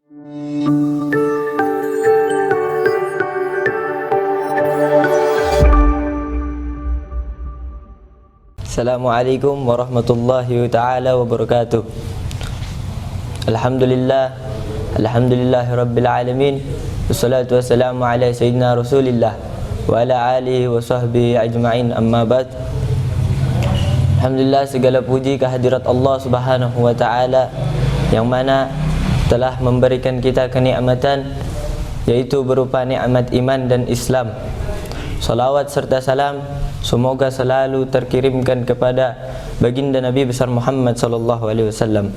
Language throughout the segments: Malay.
Assalamualaikum warahmatullahi ta'ala wabarakatuh. Alhamdulillahi rabbil alamin. Wassalatu wassalamu ala sayyidina Rasulillah wa ala alihi wa sahbihi ajma'in, amma ba'd. Alhamdulillah, segala puji kehadirat Allah Subhanahu wa ta'ala yang mana telah memberikan kita kenikmatan, yaitu berupa nikmat iman dan Islam. Salawat serta salam semoga selalu terkirimkan kepada baginda Nabi besar Muhammad sallallahu alaihi wasallam.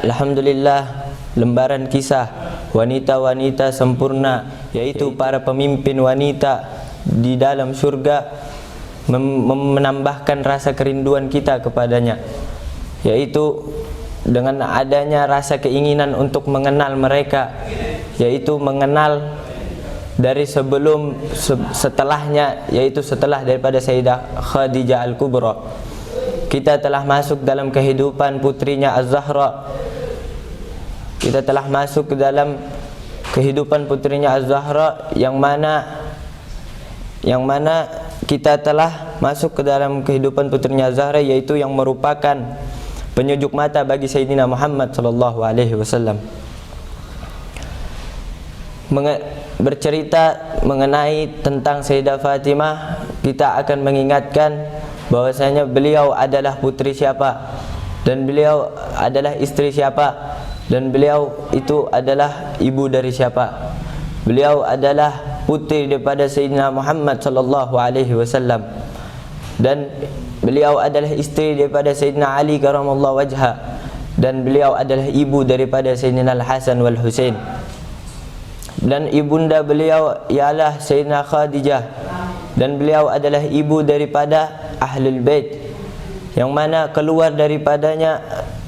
Alhamdulillah, lembaran kisah wanita-wanita sempurna, yaitu para pemimpin wanita di dalam surga, menambahkan rasa kerinduan kita kepadanya, yaitu dengan adanya rasa keinginan untuk mengenal mereka, yaitu mengenal dari sebelum setelahnya, yaitu setelah daripada Sayyidah Khadijah Al-Kubra. Kita telah masuk dalam kehidupan putrinya Az-Zahra. Kita telah masuk ke dalam kehidupan putrinya Az-Zahra yang mana kita telah masuk ke dalam kehidupan putrinya Az-Zahra, yaitu yang merupakan penyejuk mata bagi Sayyidina Muhammad sallallahu alaihi wasallam. Bercerita mengenai tentang Sayyidah Fatimah, kita akan mengingatkan bahwasanya beliau adalah putri siapa, dan beliau adalah istri siapa, dan beliau itu adalah ibu dari siapa. Beliau adalah putri daripada Sayyidina Muhammad sallallahu alaihi wasallam, dan beliau adalah istri daripada Sayyidina Ali karamallahu wajha, dan beliau adalah ibu daripada Sayyidina Al-Hasan wal Husain. Dan ibunda beliau ialah Sayyidina Khadijah, dan beliau adalah ibu daripada Ahlul Bait, yang mana keluar daripadanya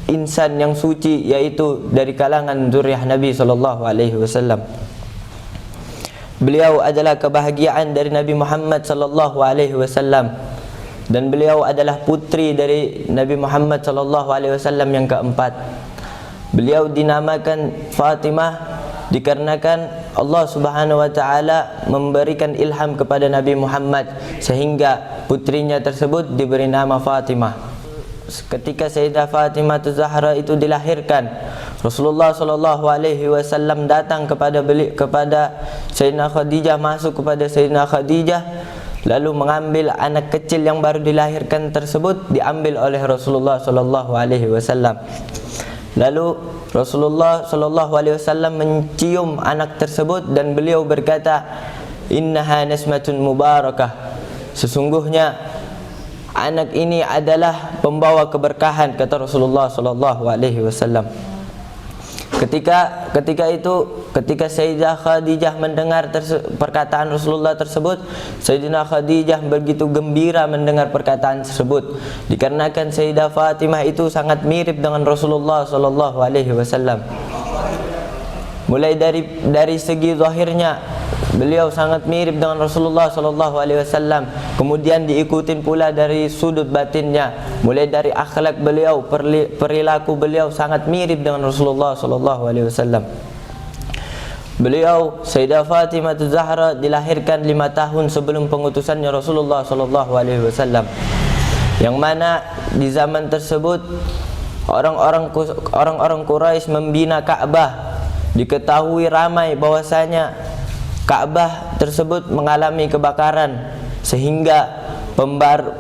insan yang suci, yaitu dari kalangan zuriyah Nabi sallallahu alaihi wasallam. Beliau adalah kebahagiaan dari Nabi Muhammad sallallahu alaihi wasallam, dan beliau adalah putri dari Nabi Muhammad sallallahu alaihi wasallam yang keempat. Beliau dinamakan Fatimah dikarenakan Allah Subhanahu wa ta'ala memberikan ilham kepada Nabi Muhammad sehingga putrinya tersebut diberi nama Fatimah. Ketika Sayyidah Fatimah Az-Zahra itu dilahirkan, Rasulullah sallallahu alaihi wasallam datang kepada Sayyidina Khadijah, masuk kepada Sayyidina Khadijah, lalu mengambil anak kecil yang baru dilahirkan tersebut, diambil oleh Rasulullah sallallahu alaihi wasallam. Lalu Rasulullah sallallahu alaihi wasallam mencium anak tersebut dan beliau berkata, "Innaha nasmatun mubarakah." Sesungguhnya anak ini adalah pembawa keberkahan, kata Rasulullah sallallahu alaihi wasallam. Ketika Sayyidah Khadijah mendengar perkataan Rasulullah tersebut, Sayyidina Khadijah begitu gembira mendengar perkataan tersebut, dikarenakan Sayyidah Fatimah itu sangat mirip dengan Rasulullah sallallahu alaihi wasallam. Mulai dari segi zahirnya beliau sangat mirip dengan Rasulullah sallallahu alaihi wasallam, kemudian diikutin pula dari sudut batinnya, mulai dari akhlak beliau, perilaku beliau sangat mirip dengan Rasulullah sallallahu alaihi wasallam. Beliau Sayyidah Fatimah Az-Zahra dilahirkan 5 tahun sebelum pengutusannya Rasulullah sallallahu alaihi wasallam, yang mana di zaman tersebut orang-orang Quraisy membina Ka'bah. Diketahui ramai bahwasanya Ka'bah tersebut mengalami kebakaran, sehingga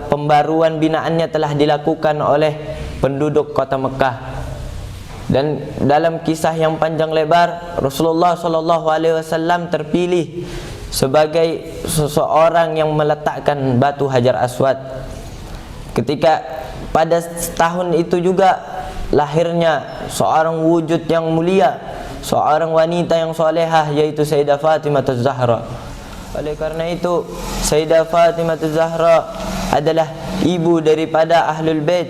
pembaruan binaannya telah dilakukan oleh penduduk kota Mekah. Dan dalam kisah yang panjang lebar, Rasulullah sallallahu alaihi wasallam terpilih sebagai seseorang yang meletakkan batu Hajar Aswad. Ketika pada tahun itu juga lahirnya seorang wujud yang mulia, seorang wanita yang solehah, yaitu Sayyidah Fatimah Az-Zahra. Oleh karena itu, Sayyidah Fatimah Az-Zahra adalah ibu daripada Ahlul Bait.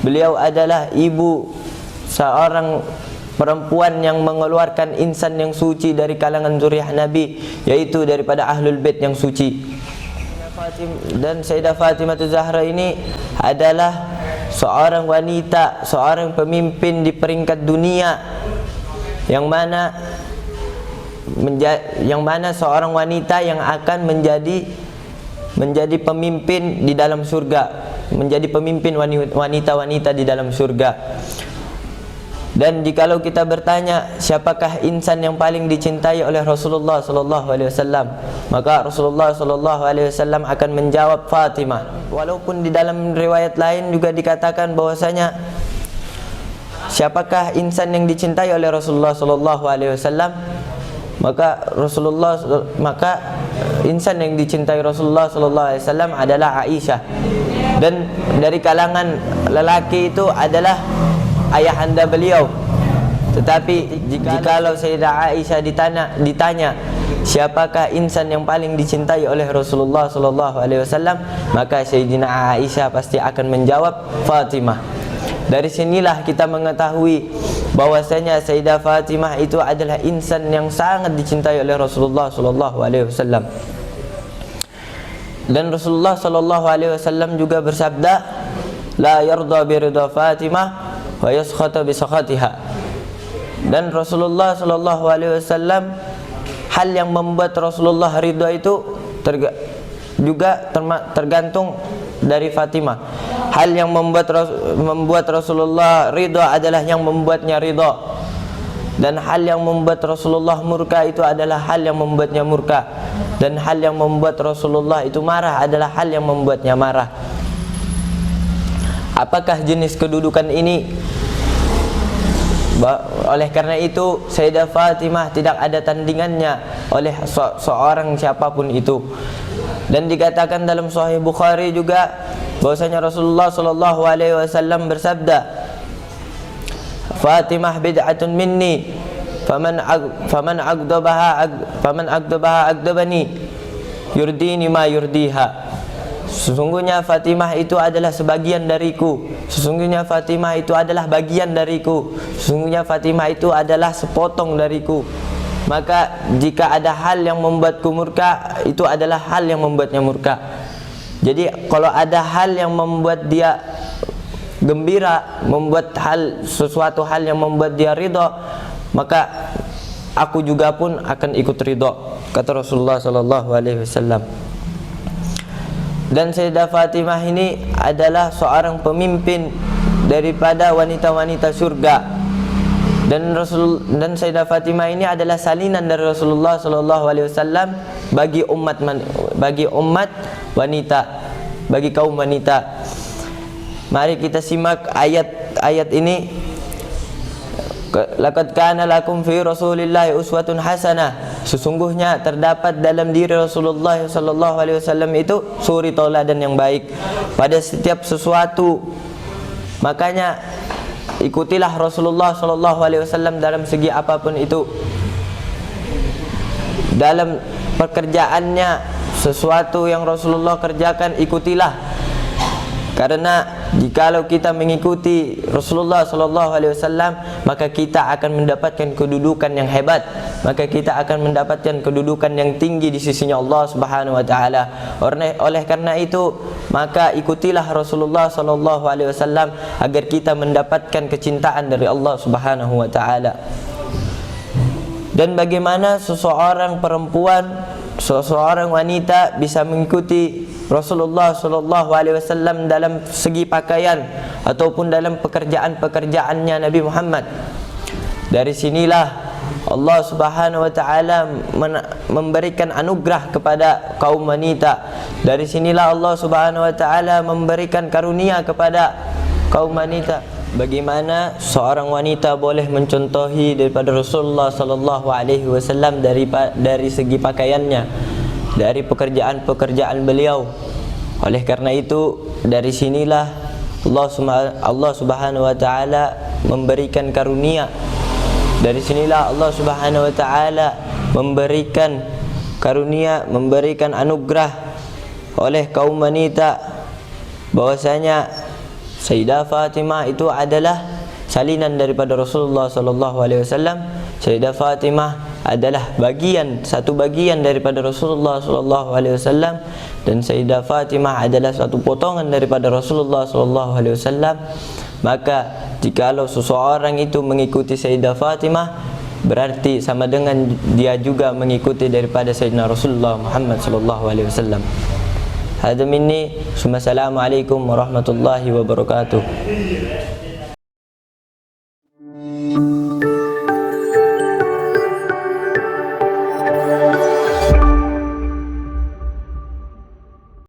Beliau adalah ibu seorang perempuan yang mengeluarkan insan yang suci dari kalangan zuriyah Nabi, yaitu daripada Ahlul Bait yang suci. Dan Sayyidah Fatimah Az-Zahra ini adalah seorang wanita, seorang pemimpin di peringkat dunia yang mana seorang wanita yang akan menjadi pemimpin di dalam surga, menjadi pemimpin wanita-wanita di dalam surga. Dan jikalau kita bertanya siapakah insan yang paling dicintai oleh Rasulullah sallallahu alaihi wasallam, maka Rasulullah sallallahu alaihi wasallam akan menjawab Fatimah. Walaupun di dalam riwayat lain juga dikatakan bahwasanya siapakah insan yang dicintai oleh Rasulullah sallallahu alaihi wasallam, maka insan yang dicintai Rasulullah sallallahu alaihi wasallam adalah Aisyah. Dan dari kalangan lelaki itu adalah ayahanda beliau. Tetapi jikalau Sayyidah Aisyah ditanya siapakah insan yang paling dicintai oleh Rasulullah sallallahu alaihi wasallam, maka Sayyidina Aisyah pasti akan menjawab Fatimah. Dari sinilah kita mengetahui bahwasanya Sayyidah Fatimah itu adalah insan yang sangat dicintai oleh Rasulullah sallallahu alaihi wasallam. Dan Rasulullah sallallahu alaihi wasallam juga bersabda, la yarda bi ridha Fatimah wa yaskhata bi sakhatiha. Dan Rasulullah sallallahu alaihi wasallam, hal yang membuat Rasulullah ridha itu juga tergantung dari Fatimah. Hal yang membuat Rasulullah ridha adalah yang membuatnya ridha. Dan hal yang membuat Rasulullah murka itu adalah hal yang membuatnya murka. Dan hal yang membuat Rasulullah itu marah adalah hal yang membuatnya marah. Apakah jenis kedudukan ini? Oleh karena itu Sayyidah Fatimah tidak ada tandingannya oleh seorang siapapun itu. Dan dikatakan dalam Sahih Bukhari juga bahwasanya Rasulullah sallallahu alaihi wasallam bersabda, Fatimah bid'atun minni faman agdabaha agdabani yurdini ma yurdiha. Sesungguhnya Fatimah itu adalah sebagian dariku. Sesungguhnya Fatimah itu adalah bagian dariku. Sesungguhnya Fatimah itu adalah sepotong dariku. Maka jika ada hal yang membuatku murka, itu adalah hal yang membuatnya murka. Jadi kalau ada hal yang membuat dia gembira, membuat sesuatu hal yang membuat dia ridha, maka aku juga pun akan ikut ridha, kata Rasulullah sallallahu alaihi wasallam. Dan Sayyidah Fatimah ini adalah seorang pemimpin daripada wanita-wanita surga. Dan Sayyidah Fatimah ini adalah salinan dari Rasulullah sallallahu alaihi wasallam bagi umat wanita, bagi kaum wanita. Mari kita simak ayat ini. Laqad kana lakum fi Rasulillahi uswatun hasanah. Sesungguhnya terdapat dalam diri Rasulullah sallallahu alaihi wasallam itu suri tauladan yang baik pada setiap sesuatu. Makanya ikutilah Rasulullah sallallahu alaihi wasallam dalam segi apapun itu. Dalam pekerjaannya, sesuatu yang Rasulullah kerjakan, ikutilah. Karena jikalau kita mengikuti Rasulullah sallallahu alaihi wasallam, maka kita akan mendapatkan kedudukan yang hebat, maka kita akan mendapatkan kedudukan yang tinggi di sisinya Allah Subhanahu wa taala. Oleh karena itu, maka ikutilah Rasulullah sallallahu alaihi wasallam agar kita mendapatkan kecintaan dari Allah Subhanahu wa taala. Dan bagaimana seseorang perempuan, seseorang wanita bisa mengikuti Rasulullah sallallahu alaihi wasallam dalam segi pakaian ataupun dalam pekerjaan-pekerjaannya Nabi Muhammad. Dari sinilah Allah Subhanahu wa taala memberikan anugerah kepada kaum wanita. Dari sinilah Allah Subhanahu wa taala memberikan karunia kepada kaum wanita. Bagaimana seorang wanita boleh mencontohi daripada Rasulullah sallallahu alaihi wasallam dari segi pakaiannya, dari pekerjaan-pekerjaan beliau. Oleh karena itu, dari sinilah Allah Subhanahu wa taala memberikan karunia. Dari sinilah Allah Subhanahu wa taala memberikan karunia, memberikan anugerah oleh kaum wanita bahwasanya Sayyidah Fatimah itu adalah salinan daripada Rasulullah sallallahu alaihi wasallam. Sayyidah Fatimah adalah satu bagian daripada Rasulullah sallallahu alaihi wasallam, dan Sayyidah Fatimah adalah satu potongan daripada Rasulullah sallallahu alaihi wasallam. Maka jikalau seseorang itu mengikuti Sayyidah Fatimah, berarti sama dengan dia juga mengikuti daripada Sayyidina Rasulullah Muhammad sallallahu alaihi wasallam. Hadza minni, assalamualaikum warahmatullahi wabarakatuh.